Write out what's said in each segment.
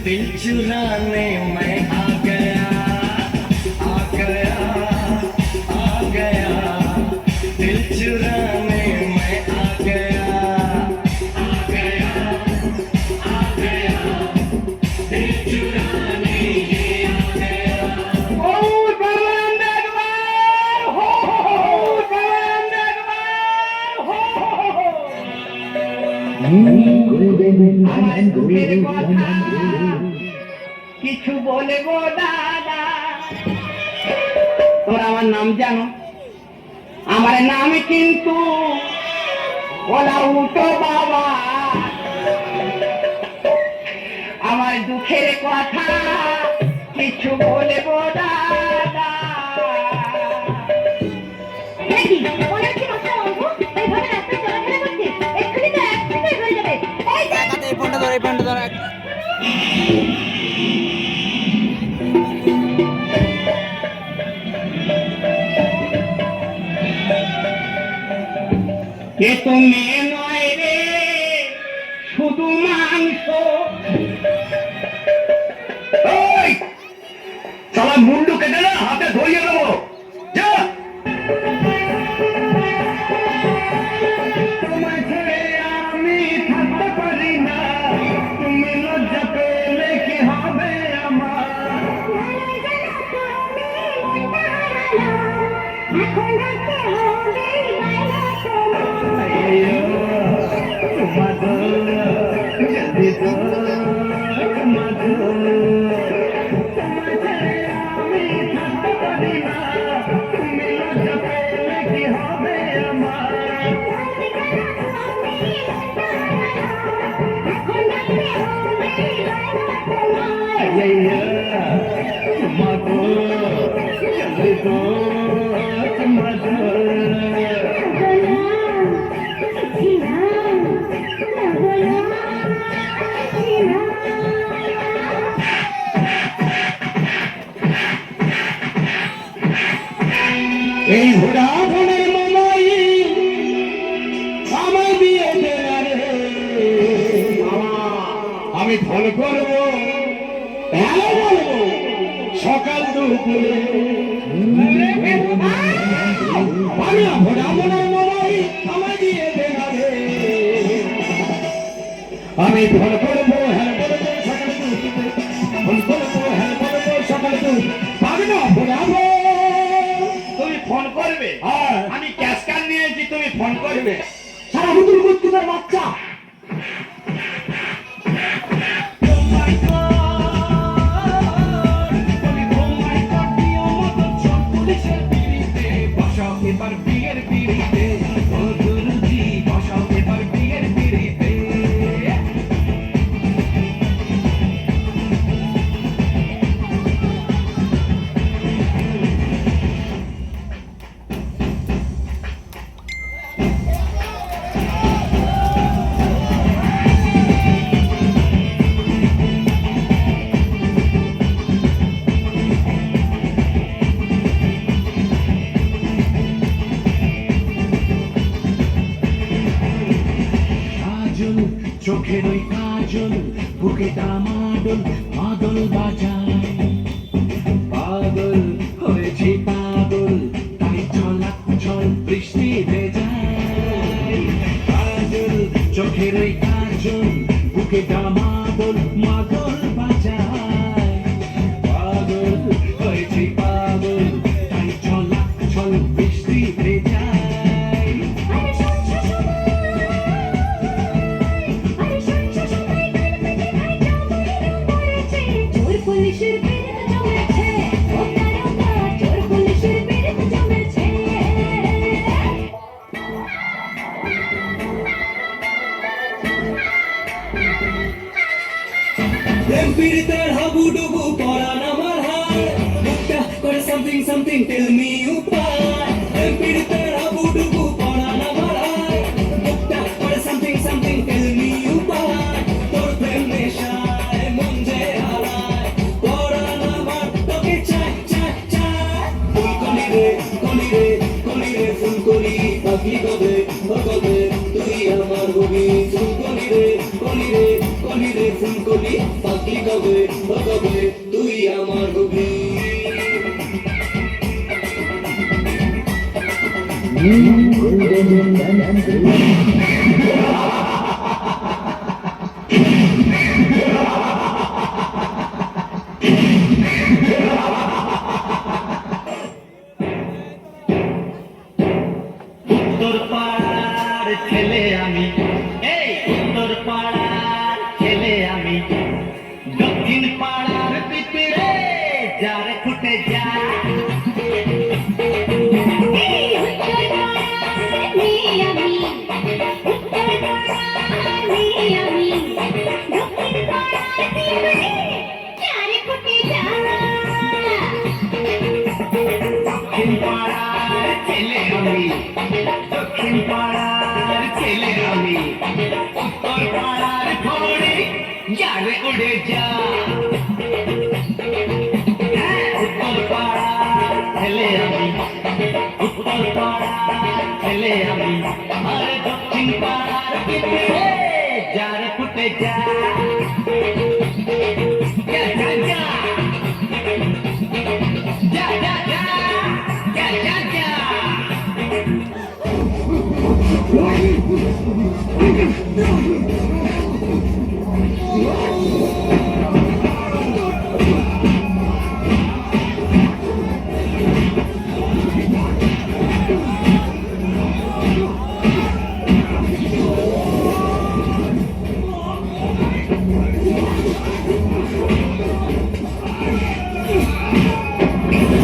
दिल चुराने मैं आ गया आ गया आ गया दिल चुराने मैं आ गया आ गया आ गया दिल चुराने ये आ गया ओ बलवंत अकबर हो बलवंत अकबर हो কিছু বলে গো দাদা তোরা আমার নাম জানো আমার নাম কিন্তু বলা উঠো বাবা আমার দুঃখের কথা কিছু বলে গো দাদা এ তো মেয়ে নয় রে শুধু মাংস সালা মুন্ডু কেটে না হাতে ধরিয়ে দেবো যা তোমায় ছেড়ে আমি থাকতে পারি না তুমি লজ্জা পেলে কি হবে আমার এই ঘোড়াধনের মামাই আমায় দিয়ে রে আমি ফোন করবো হ্যালো বলবো সকাল দুপুরে আমি ঘোড়াধনের মামাই আমায় দিয়ে রে আমি ফোন করবো হ্যাঁ বলবো সকাল দুপুরে ফোন করবো হ্যাঁ বলবো সকাল দুপুরে পাবি না ঘোড়াবো তুমি ফোন করবে আমি ক্যাশ কার্ড নিয়েছি তুমি ফোন করবে সারা হুতুর বুদ্ধিমার বাচ্চা এবার বিয়ের পিড়িতে ও গুরুজি বসাও এবার বিয়ের পিড়িতে চোখের ওই কাজল বুকে দামাদল মাদল বাজায় পাগল হয়েছে পাগল তাই ছলাক ছল বৃষ্টি ভেজায় কাজল চোখের ওই কাজল বুকে দামাদল মাদল বাজায় পাগল হয়েছে পাগল তাই ছলাক ছল বৃষ্টি ভেজায় পীড়িতের হাবুডুবু পরান আমার হায় মুখটা করে something something tell me উপায় পীড়িতের হাবুডুবু পরান আমার হায় মুখটা করে something something tell me উপায় তোর প্রেম নেশায় মন যে হারায় পরান আমার তোকে চাই চাই চাই ফুল কলি রে ফুল কলি পাখি কবে কবে তুই আমার হবি ফুল কলি রে কলি রে ফুলকলি পাগলি কবে ও কবে তুই আমার হবি উত্তর পাড়ার ছেলে আমি এই উত্তর পাড়ার ছেলে আমি দক্ষিণ পাড়ার পিঁপড়ে যারে ফুটে যায় দক্ষিণ পাড়ার ছেলে আমি দক্ষিণ পাড়ার ছেলে আমি উত্তর পাড়ার ঘরে যারে উড়ে যা উত্তর পাড়ার ছেলে আমি উত্তর পাড়ার ছেলে আমি আর দক্ষিণ পাড়ার পিঁপড়ে যারে ফুটে যা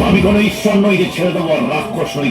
আমি কোনো ঈশ্বর নই যে ছেড়ে দেবো, আর রাক্ষস নই